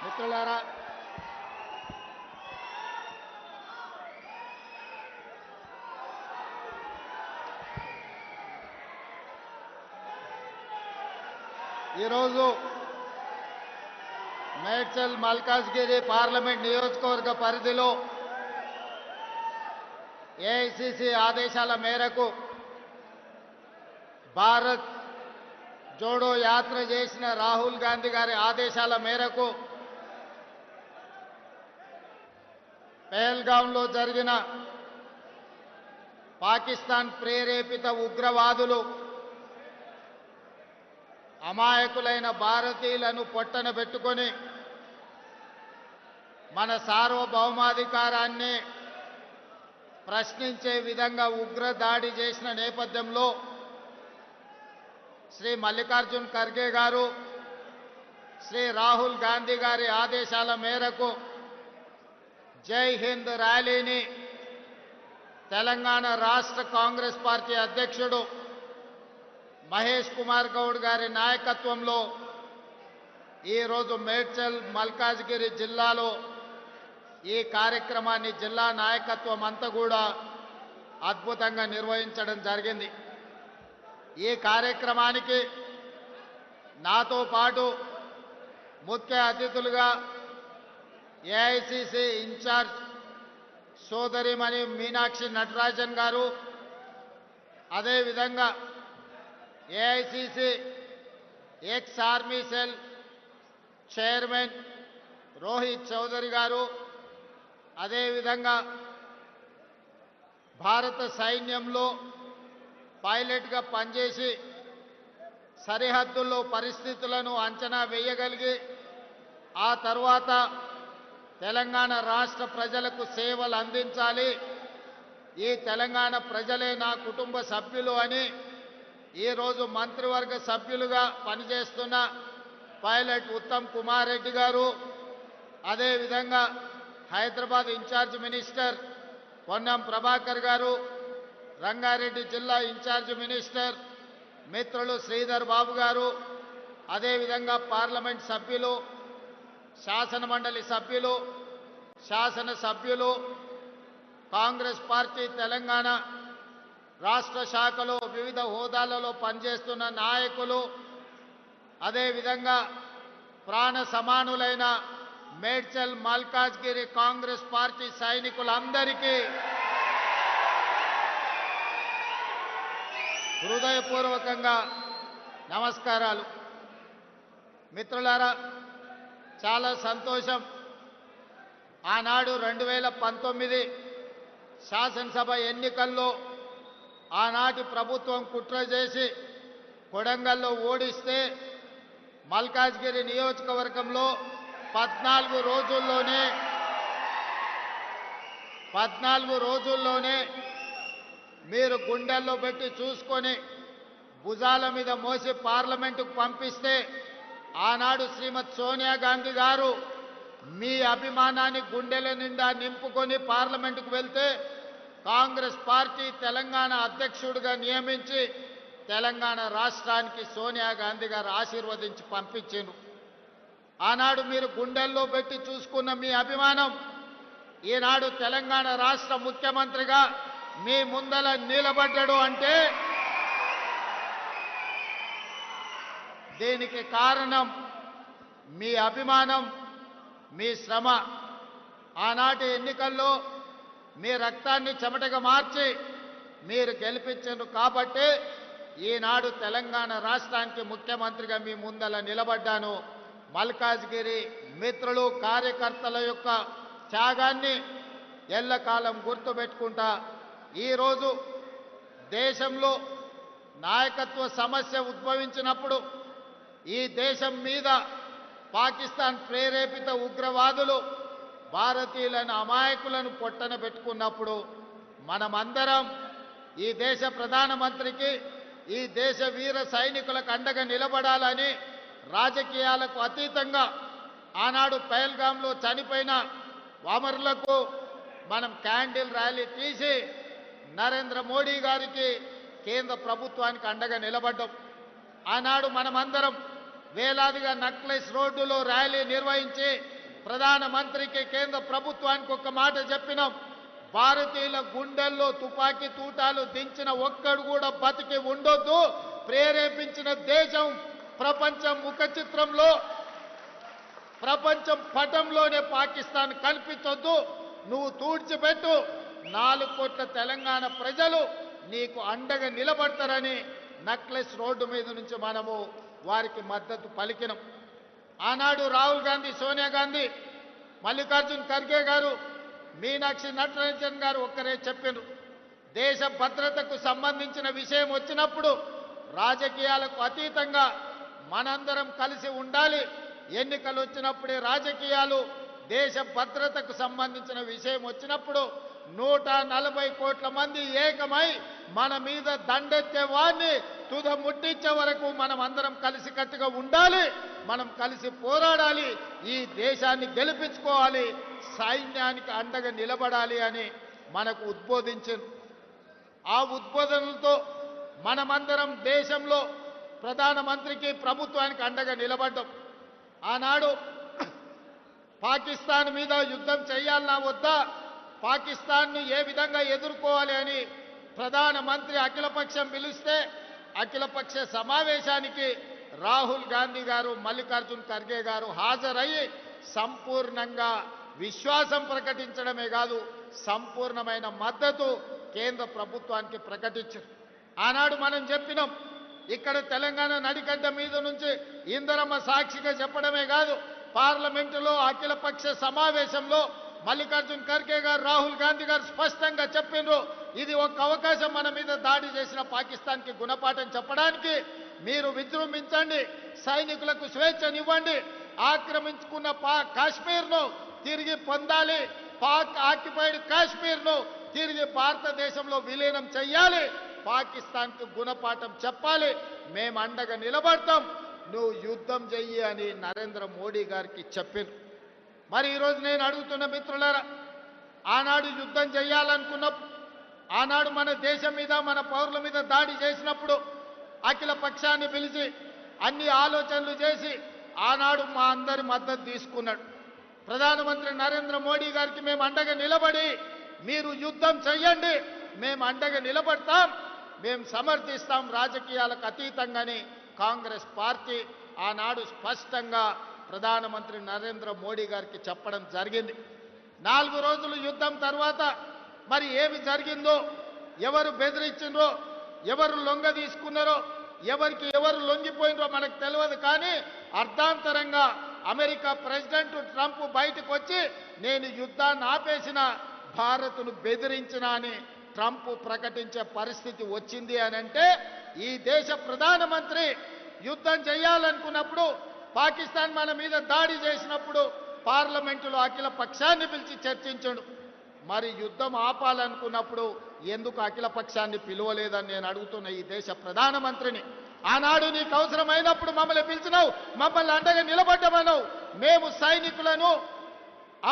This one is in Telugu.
మిత్రులారా, ఈరోజు మేడ్చల్ మల్కాజ్గిరి పార్లమెంట్ నియోజకవర్గ పరిధిలో ఏఐసిసి ఆదేశాల మేరకు భారత్ జోడో యాత్ర చేసిన రాహుల్ గాంధీ గారి ఆదేశాల మేరకు పహల్గాంలో జరిగిన పాకిస్తాన్ ప్రేరేపిత ఉగ్రవాదులు అమాయకులైన భారతీయులను పొట్టన పెట్టుకొని మన సార్వభౌమాధికారాన్ని ప్రశ్నించే విధంగా ఉగ్ర దాడి చేసిన నేపథ్యంలో శ్రీ మల్లికార్జున్ ఖర్గే గారు శ్రీ రాహుల్ గాంధీ గారి ఆదేశాల మేరకు జై హింద్ ర్యాలీని తెలంగాణ రాష్ట్ర కాంగ్రెస్ పార్టీ అధ్యక్షుడు మహేష్ కుమార్ గౌడ్ గారి నాయకత్వంలో ఈరోజు మేడ్చల్ మల్కాజ్గిరి జిల్లాలో ఈ కార్యక్రమాన్ని జిల్లా నాయకత్వం అంతా కూడా అద్భుతంగా నిర్వహించడం జరిగింది. ఈ కార్యక్రమానికి నాతో పాటు ముఖ్య అతిథులుగా ఏఐసిసి ఇన్ఛార్జ్ సోదరిమణి మీనాక్షి నటరాజన్ గారు, అదేవిధంగా AICC ex army cell chairman Rohit Chaudhary గారు, అదేవిధంగా భారత సైన్యంలో పైలట్గా పనిచేసి సరిహద్దుల్లో పరిస్థితులను అంచనా వేయగలిగి ఆ తర్వాత తెలంగాణ రాష్ట్ర ప్రజలకు సేవలు అందించాలి, ఈ తెలంగాణ ప్రజలే నా కుటుంబ సభ్యులు అని ఈరోజు మంత్రివర్గ సభ్యులుగా పనిచేస్తున్న పైలట్ ఉత్తమ్ కుమార్ రెడ్డి గారు, అదేవిధంగా హైదరాబాద్ ఇన్ఛార్జ్ మినిస్టర్ పొన్నం ప్రభాకర్ గారు, రంగారెడ్డి జిల్లా ఇన్ఛార్జ్ మినిస్టర్ మిత్రులు శ్రీధర్ బాబు గారు, అదేవిధంగా పార్లమెంట్ సభ్యులు, శాసనమండలి సభ్యులు, శాసనసభ్యులు, కాంగ్రెస్ పార్టీ తెలంగాణ రాష్ట్ర శాఖలో వివిధ హోదాలలో పనిచేస్తున్న నాయకులు, అదేవిధంగా ప్రాణ సమానులైన మేడ్చల్ మల్కాజ్గిరి కాంగ్రెస్ పార్టీ సైనికులందరికీ హృదయపూర్వకంగా నమస్కారాలు. మిత్రులారా, చాలా సంతోషం. ఆనాడు 2019 శాసనసభ ఎన్నికల్లో ఆనాటి ప్రభుత్వం కుట్ర చేసి కొడంగల్లో ఓడిస్తే మల్కాజ్గిరి నియోజకవర్గంలో 14 రోజుల్లోనే మీరు గుండెల్లో పెట్టి చూసుకొని భుజాల మీద మోసి పార్లమెంటుకు పంపిస్తే ఆనాడు శ్రీమతి సోనియా గాంధీ గారు మీ అభిమానాన్ని గుండెల నిండా నింపుకొని పార్లమెంటుకు వెళ్తే కాంగ్రెస్ పార్టీ తెలంగాణ అధ్యక్షుడిగా నియమించి తెలంగాణ రాష్ట్రానికి సోనియా గాంధీ గారు ఆశీర్వదించి పంపించారు. ఆనాడు మీరు గుండెల్లో పెట్టి చూసుకున్న మీ అభిమానం ఈనాడు తెలంగాణ రాష్ట్ర ముఖ్యమంత్రిగా మీ ముందల నిలబడ్డాడు అంటే దీనికి కారణం మీ అభిమానం, మీ శ్రమ. ఆనాటి ఎన్నికల్లో మీ రక్తాన్ని చెమటగా మార్చి మీరు గెలిపించారు కాబట్టి ఈనాడు తెలంగాణ రాష్ట్రానికి ముఖ్యమంత్రిగా మీ ముందల నిలబడ్డాను. మల్కాజ్గిరి మిత్రులు, కార్యకర్తల యొక్క త్యాగాన్ని ఎల్లకాలం గుర్తుపెట్టుకుంటా ఈరోజు దేశంలో నాయకత్వ సమస్య ఉద్భవించినప్పుడు ఈ దేశం మీద పాకిస్తాన్ ప్రేరేపిత ఉగ్రవాదులు భారతీయులను అమాయకులను పొట్టన పెట్టుకున్నప్పుడు మనమందరం ఈ దేశ ప్రధానమంత్రికి, ఈ దేశ వీర సైనికులకు అండగా నిలబడాలని రాజకీయాలకు అతీతంగా ఆనాడు పహల్గాంలో చనిపోయిన అమరులకు మనం క్యాండిల్ ర్యాలీ తీసి నరేంద్ర మోడీ గారికి, కేంద్ర ప్రభుత్వానికి అండగా నిలబడ్డాం. ఆనాడు మనమందరం వేలాదిగా నక్లెస్ రోడ్డులో ర్యాలీ నిర్వహించి ప్రధానమంత్రికి కేంద్ర ప్రభుత్వానికి ఒక మాట చెప్పినాం. భారతీయుల గుండెల్లో తుపాకీ తూటాలు దించిన ఒక్కడు కూడా బతికి ఉండొద్దు. ప్రేరేపించిన దేశం ప్రపంచం ముఖ చిత్రంలో, ప్రపంచం పటంలోనే పాకిస్తాన్ కనిపించొద్దు. నువ్వు తూడ్చిపెట్టు. 4 కోట్ల తెలంగాణ ప్రజలు నీకు అండగా నిలబడతారని నక్లెస్ రోడ్డు మీద నుంచి మనము వారికి మద్దతు పలికినాం. ఆనాడు రాహుల్ గాంధీ, సోనియా గాంధీ, మల్లికార్జున్ ఖర్గే గారు, మీనాక్షి నటరాజన్ గారు ఒక్కరే చెప్పారు, దేశ భద్రతకు సంబంధించిన విషయం వచ్చినప్పుడు రాజకీయాలకు అతీతంగా మనందరం కలిసి ఉండాలి. ఎన్నికలు వచ్చినప్పుడే రాజకీయాలు, దేశ భద్రతకు సంబంధించిన విషయం వచ్చినప్పుడు 140 కోట్ల మంది ఏకమై మన మీద దండెత్తే వారిని తుద ముట్టించే వరకు మనం అందరం కలిసికట్టుగా ఉండాలి. మనం కలిసి పోరాడాలి. ఈ దేశాన్ని గెలిపించుకోవాలి. సైన్యానికి అండగా నిలబడాలి అని మనకు ఉద్బోధించారు. ఆ ఉద్బోధనలతో మనమందరం దేశంలో ప్రధానమంత్రికి, ప్రభుత్వానికి అండగా నిలబడ్డాం. ఆనాడు పాకిస్తాన్ మీద యుద్ధం చేయాలన్నా వద్దా, పాకిస్తాన్ను ఏ విధంగా ఎదుర్కోవాలి అని ప్రధానమంత్రి అఖిలపక్షం పిలిస్తే అఖిలపక్ష సమావేశానికి రాహుల్ గాంధీ గారు, మల్లికార్జున్ ఖర్గే గారు హాజరయ్యి సంపూర్ణంగా విశ్వాసం ప్రకటించడమే కాదు, సంపూర్ణమైన మద్దతు కేంద్ర ప్రభుత్వానికి ప్రకటించారు. ఆనాడు మనం చెప్పినాం, ఇక్కడ తెలంగాణ నడిగడ్డ మీద నుంచి ఇందరమ్మ సాక్షిగా చెప్పడమే కాదు, పార్లమెంటులో అఖిలపక్ష సమావేశంలో మల్లికార్జున్ ఖర్గే గారు, రాహుల్ గాంధీ గారు స్పష్టంగా చెప్పినారు, ఇది ఒక అవకాశం మన మీద దాడి చేసిన పాకిస్తాన్కి గుణపాఠం చెప్పడానికి. మీరు విజృంభించండి, సైనికులకు స్వేచ్ఛనివ్వండి, ఆక్రమించుకున్న కాశ్మీర్ను తిరిగి పొందాలి, పాక్ ఆక్యుపైడ్ కాశ్మీర్ను తిరిగి భారతదేశంలో విలీనం చెయ్యాలి, పాకిస్తాన్కు గుణపాఠం చెప్పాలి, మేము అండగా నిలబడతాం, నువ్వు యుద్ధం చెయ్యి అని నరేంద్ర మోడీ గారికి చెప్పారు. మరి ఈరోజు నేను అడుగుతున్న మిత్రులారా, ఆనాడు యుద్ధం చేయాలనుకున్నప్పుడు, ఆనాడు మన దేశం మీద, మన పౌరుల మీద దాడి చేసినప్పుడు అఖిల పక్షాన్ని పిలిచి అన్ని ఆలోచనలు చేసి ఆనాడు మా అందరి మద్దతు తీసుకున్నాడు. ప్రధానమంత్రి నరేంద్ర మోడీ గారికి మేము అండగా నిలబడి, మీరు యుద్ధం చెయ్యండి, మేము అండగా నిలబడతాం, మేము సమర్థిస్తాం రాజకీయాలకు అతీతంగానే కాంగ్రెస్ పార్టీ ఆనాడు స్పష్టంగా ప్రధానమంత్రి నరేంద్ర మోడీ గారికి చెప్పడం జరిగింది. 4 రోజులు యుద్ధం తర్వాత మరి ఏమి జరిగిందో, ఎవరు బెదిరించిండ్రో, ఎవరు లొంగ తీసుకున్నారో, ఎవరికి ఎవరు లొంగిపోయినరో మనకు తెలియదు. కానీ అర్ధాంతరంగా అమెరికా ప్రెసిడెంట్ ట్రంప్ బయటకు వచ్చి నేను యుద్ధాన్ని ఆపేసిన, భారత్ను బెదిరించిన అని ట్రంప్ ప్రకటించే పరిస్థితి వచ్చింది అని అంటే, ఈ దేశ ప్రధానమంత్రి యుద్ధం చేయాలనుకున్నప్పుడు, పాకిస్తాన్ మన మీద దాడి చేసినప్పుడు పార్లమెంటులో అఖిల పక్షాన్ని పిలిచి చర్చించాడు. మరి యుద్ధం ఆపాలనుకున్నప్పుడు ఎందుకు అఖిల పక్షాన్ని పిలువలేదని నేను అడుగుతున్న ఈ దేశ ప్రధానమంత్రిని. ఆనాడు నీకు అవసరమైనప్పుడు మమ్మల్ని పిలిచినావు, మమ్మల్ని అండగా నిలబడ్డమన్నావు. మేము సైనికులను